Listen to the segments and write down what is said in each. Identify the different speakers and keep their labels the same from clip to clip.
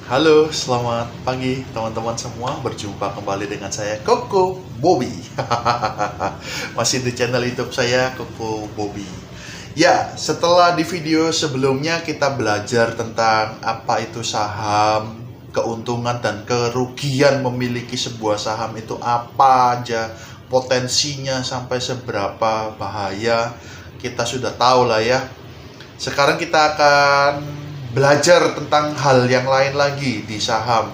Speaker 1: Halo, selamat pagi teman-teman semua. Berjumpa kembali dengan saya Koko Bobby. Masih di channel YouTube saya Koko Bobby. Ya, setelah di video sebelumnya kita belajar tentang apa itu saham, keuntungan dan kerugian memiliki sebuah saham itu apa aja, potensinya sampai seberapa bahaya, kita sudah tahu lah ya. Sekarang kita akan belajar tentang hal yang lain lagi di saham.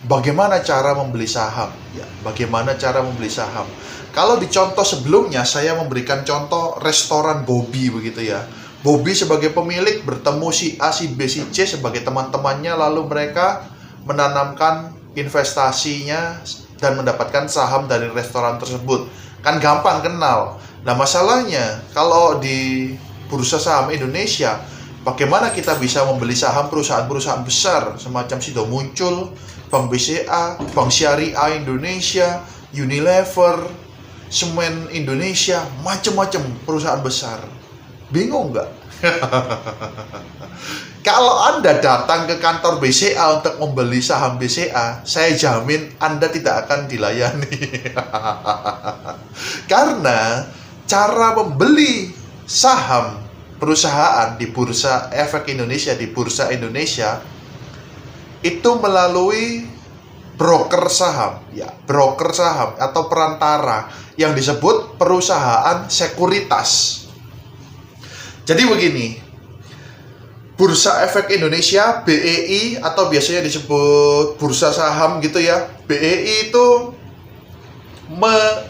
Speaker 1: Bagaimana cara membeli saham? Ya, bagaimana cara membeli saham? Kalau di contoh sebelumnya saya memberikan contoh restoran Bobby begitu ya. Bobby sebagai pemilik bertemu si A, si B, si C sebagai teman-temannya, lalu mereka menanamkan investasinya dan mendapatkan saham dari restoran tersebut. Kan gampang kenal. Nah, masalahnya kalau di Bursa Saham Indonesia, bagaimana kita bisa membeli saham perusahaan-perusahaan besar semacam Sido Muncul, Bank BCA, Bank Syariah Indonesia, Unilever, Semen Indonesia, macam-macam perusahaan besar. Bingung nggak? Kalau Anda datang ke kantor BCA untuk membeli saham BCA, saya jamin Anda tidak akan dilayani. Karena cara membeli saham perusahaan di Bursa Efek Indonesia, di Bursa Indonesia, itu melalui broker saham, ya, broker saham atau perantara yang disebut perusahaan sekuritas. Jadi begini, Bursa Efek Indonesia, BEI, atau biasanya disebut Bursa Saham gitu ya, BEI itu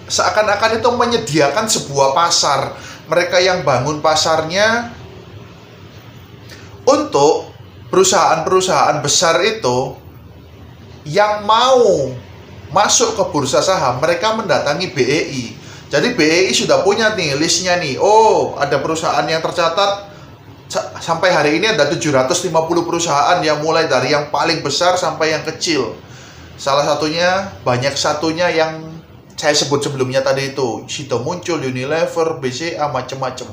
Speaker 1: seakan-akan itu menyediakan sebuah pasar. Mereka yang bangun pasarnya untuk perusahaan-perusahaan besar itu yang mau masuk ke bursa saham, mereka mendatangi BEI. Jadi BEI sudah punya nih listnya nih. Oh, ada perusahaan yang tercatat sampai hari ini ada 750 perusahaan yang mulai dari yang paling besar sampai yang kecil. Salah satunya, banyak satunya yang saya sebut sebelumnya tadi itu, Sido Muncul, Unilever, BCA, macam-macam.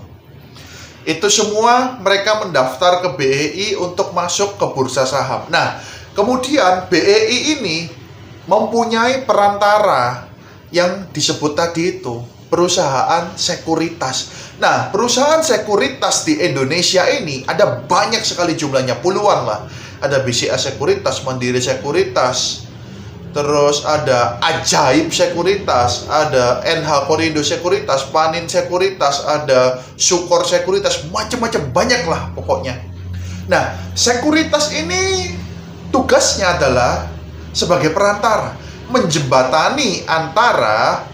Speaker 1: Itu semua mereka mendaftar ke BEI untuk masuk ke bursa saham. Nah, kemudian BEI ini mempunyai perantara yang disebut tadi itu, perusahaan sekuritas. Nah, perusahaan sekuritas di Indonesia ini ada banyak sekali jumlahnya, puluhan lah. Ada BCA Sekuritas, Mandiri Sekuritas, terus ada Ajaib Sekuritas, ada NH Korindo Sekuritas, Panin Sekuritas, ada Sukor Sekuritas, macam-macam, banyak lah pokoknya. Nah, sekuritas ini tugasnya adalah sebagai perantara, menjembatani antara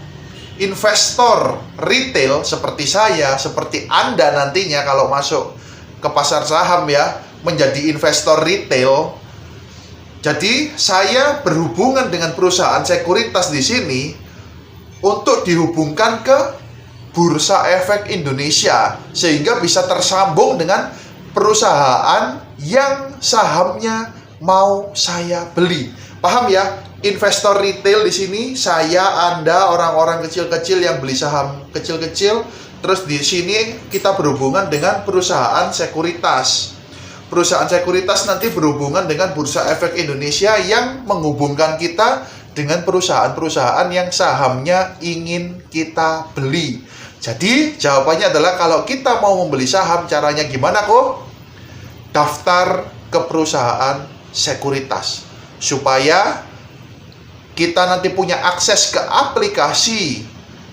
Speaker 1: investor retail seperti saya, seperti Anda nantinya kalau masuk ke pasar saham ya, menjadi investor retail. Jadi saya berhubungan dengan perusahaan sekuritas di sini untuk dihubungkan ke Bursa Efek Indonesia sehingga bisa tersambung dengan perusahaan yang sahamnya mau saya beli. Paham ya? Investor retail di sini saya, Anda, orang-orang kecil-kecil yang beli saham kecil-kecil. Terus di sini kita berhubungan dengan perusahaan sekuritas. Perusahaan sekuritas nanti berhubungan dengan Bursa Efek Indonesia yang menghubungkan kita dengan perusahaan-perusahaan yang sahamnya ingin kita beli. Jadi jawabannya adalah kalau kita mau membeli saham, caranya gimana kok? Daftar ke perusahaan sekuritas supaya kita nanti punya akses ke aplikasi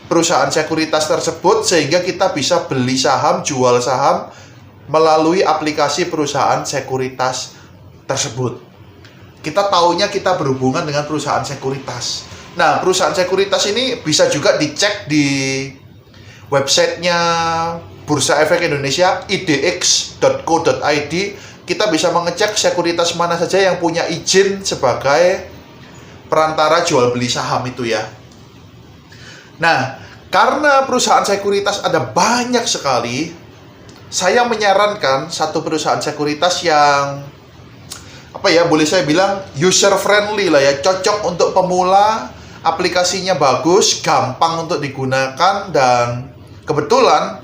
Speaker 1: perusahaan sekuritas tersebut sehingga kita bisa beli saham, jual saham melalui aplikasi perusahaan sekuritas tersebut. Kita taunya kita berhubungan dengan perusahaan sekuritas. Nah, perusahaan sekuritas ini bisa juga dicek di websitenya Bursa Efek Indonesia, idx.co.id. Kita bisa mengecek sekuritas mana saja yang punya izin sebagai perantara jual beli saham itu ya. Nah, karena perusahaan sekuritas ada banyak sekali, saya menyarankan satu perusahaan sekuritas yang boleh saya bilang user friendly lah ya, cocok untuk pemula, aplikasinya bagus, gampang untuk digunakan, dan kebetulan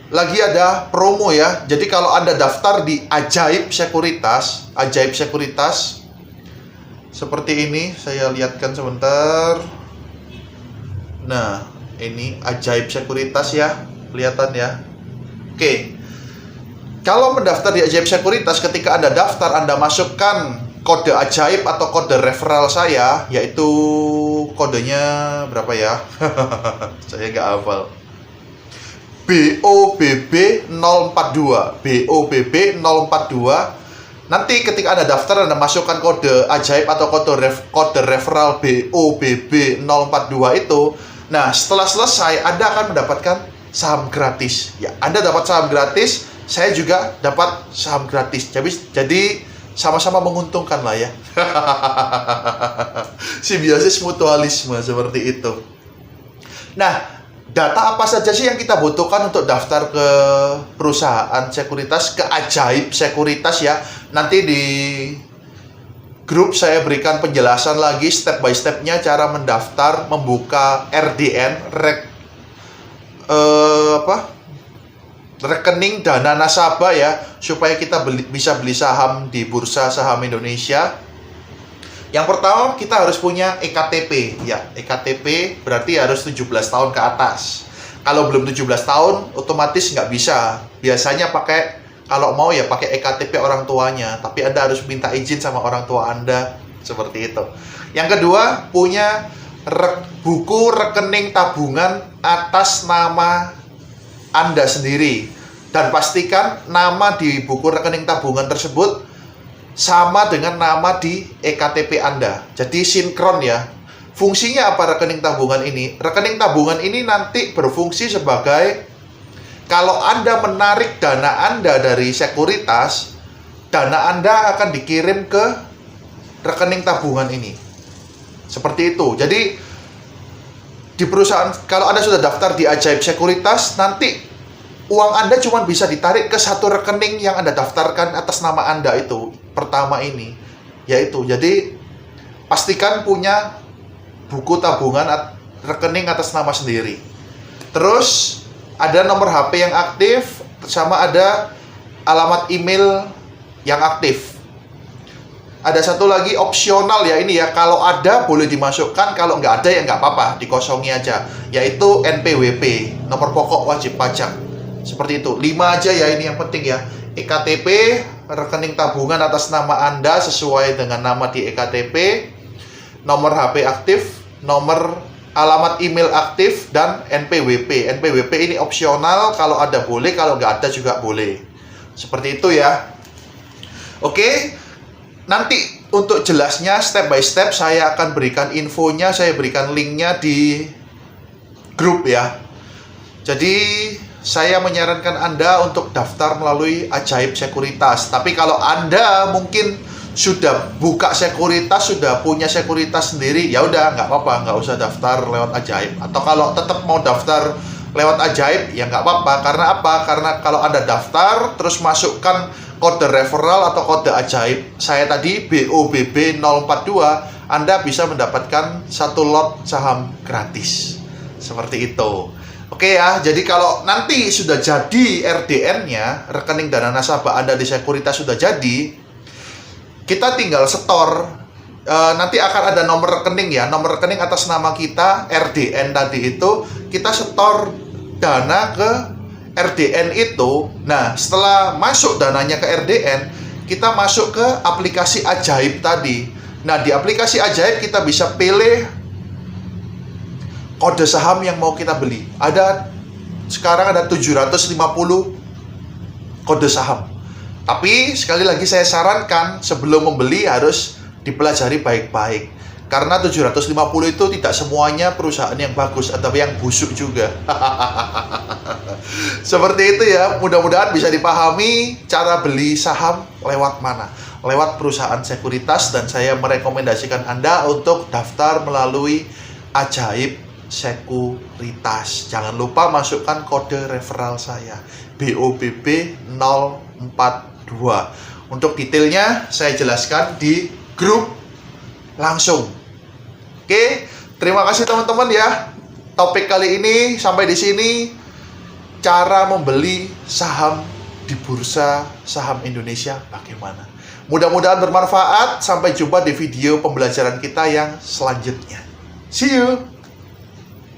Speaker 1: lagi ada promo ya. Jadi kalau Anda daftar di Ajaib Sekuritas, seperti ini. Saya lihatkan sebentar. Nah, ini Ajaib Sekuritas ya, kelihatan ya. Oke, kalau mendaftar di Ajaib Sekuritas, ketika Anda daftar, Anda masukkan kode ajaib atau kode referral saya, yaitu kodenya berapa ya? Saya nggak hafal. BOBB 042, BOBB 042. Nanti ketika Anda daftar, Anda masukkan kode ajaib atau kode referral BOBB 042 itu. Nah, setelah selesai, Anda akan mendapatkan saham gratis. Ya, Anda dapat saham gratis, saya juga dapat saham gratis. Jadi sama-sama menguntungkan lah ya. Simbiosis mutualisme seperti itu. Nah, data apa saja sih yang kita butuhkan untuk daftar ke perusahaan sekuritas, ke Ajaib Sekuritas ya? Nanti di grup saya berikan penjelasan lagi step by stepnya, cara mendaftar, membuka RDN, rekening dana nasabah ya, supaya kita bisa beli saham di Bursa Saham Indonesia. Yang pertama, kita harus punya EKTP ya. EKTP berarti harus 17 tahun ke atas. Kalau belum 17 tahun otomatis nggak bisa. Biasanya kalau mau ya pakai EKTP orang tuanya, tapi Anda harus minta izin sama orang tua Anda, seperti itu. Yang kedua, punya buku rekening tabungan atas nama Anda sendiri, dan pastikan nama di buku rekening tabungan tersebut sama dengan nama di EKTP Anda. Jadi sinkron ya. Fungsinya apa rekening tabungan ini? Rekening tabungan ini nanti berfungsi sebagai, kalau Anda menarik dana Anda dari sekuritas, dana Anda akan dikirim ke rekening tabungan ini. Seperti itu. Jadi di perusahaan, kalau Anda sudah daftar di Ajaib Sekuritas, nanti uang Anda cuma bisa ditarik ke satu rekening yang Anda daftarkan atas nama Anda itu, pertama ini. Yaitu, jadi pastikan punya buku tabungan rekening atas nama sendiri. Terus ada nomor HP yang aktif, sama ada alamat email yang aktif. Ada satu lagi opsional ya ini ya, kalau ada boleh dimasukkan, kalau nggak ada ya nggak apa-apa, dikosongi aja. Yaitu NPWP, nomor pokok wajib pajak. Seperti itu, 5 aja ya ini yang penting ya. EKTP, rekening tabungan atas nama Anda sesuai dengan nama di EKTP, nomor HP aktif, nomor alamat email aktif, dan NPWP. NPWP ini opsional, kalau ada boleh, kalau nggak ada juga boleh. Seperti itu ya. Oke, nanti untuk jelasnya step by step saya akan berikan infonya, saya berikan linknya di grup ya. Jadi saya menyarankan Anda untuk daftar melalui Ajaib Sekuritas. Tapi kalau Anda mungkin sudah buka sekuritas, sudah punya sekuritas sendiri, ya udah nggak apa-apa, nggak usah daftar lewat Ajaib. Atau kalau tetap mau daftar lewat Ajaib, ya nggak apa-apa. Karena apa? Karena kalau Anda daftar terus masukkan kode referral atau kode Ajaib saya tadi, BOBB 042, Anda bisa mendapatkan satu lot saham gratis. Seperti itu. Oke ya, jadi kalau nanti sudah jadi RDN-nya, rekening dana nasabah Anda di sekuritas sudah jadi, kita tinggal setor. Nanti akan ada nomor rekening ya, nomor rekening atas nama kita, RDN tadi itu, kita setor dana ke RDN itu. Nah, setelah masuk dananya ke RDN, kita masuk ke aplikasi Ajaib tadi. Nah, di aplikasi Ajaib kita bisa pilih kode saham yang mau kita beli. Sekarang ada 750 kode saham. Tapi sekali lagi saya sarankan sebelum membeli harus dipelajari baik-baik. Karena 750 itu tidak semuanya perusahaan yang bagus, atau yang busuk juga. Seperti itu ya. Mudah-mudahan bisa dipahami cara beli saham lewat mana. Lewat perusahaan sekuritas, dan saya merekomendasikan Anda untuk daftar melalui Ajaib Sekuritas. Jangan lupa masukkan kode referral saya, BOBB 042. Untuk detailnya saya jelaskan di grup langsung. Oke, terima kasih teman-teman ya. Topik kali ini sampai di sini, cara membeli saham di Bursa Saham Indonesia bagaimana. Mudah-mudahan bermanfaat. Sampai jumpa di video pembelajaran kita yang selanjutnya. See you!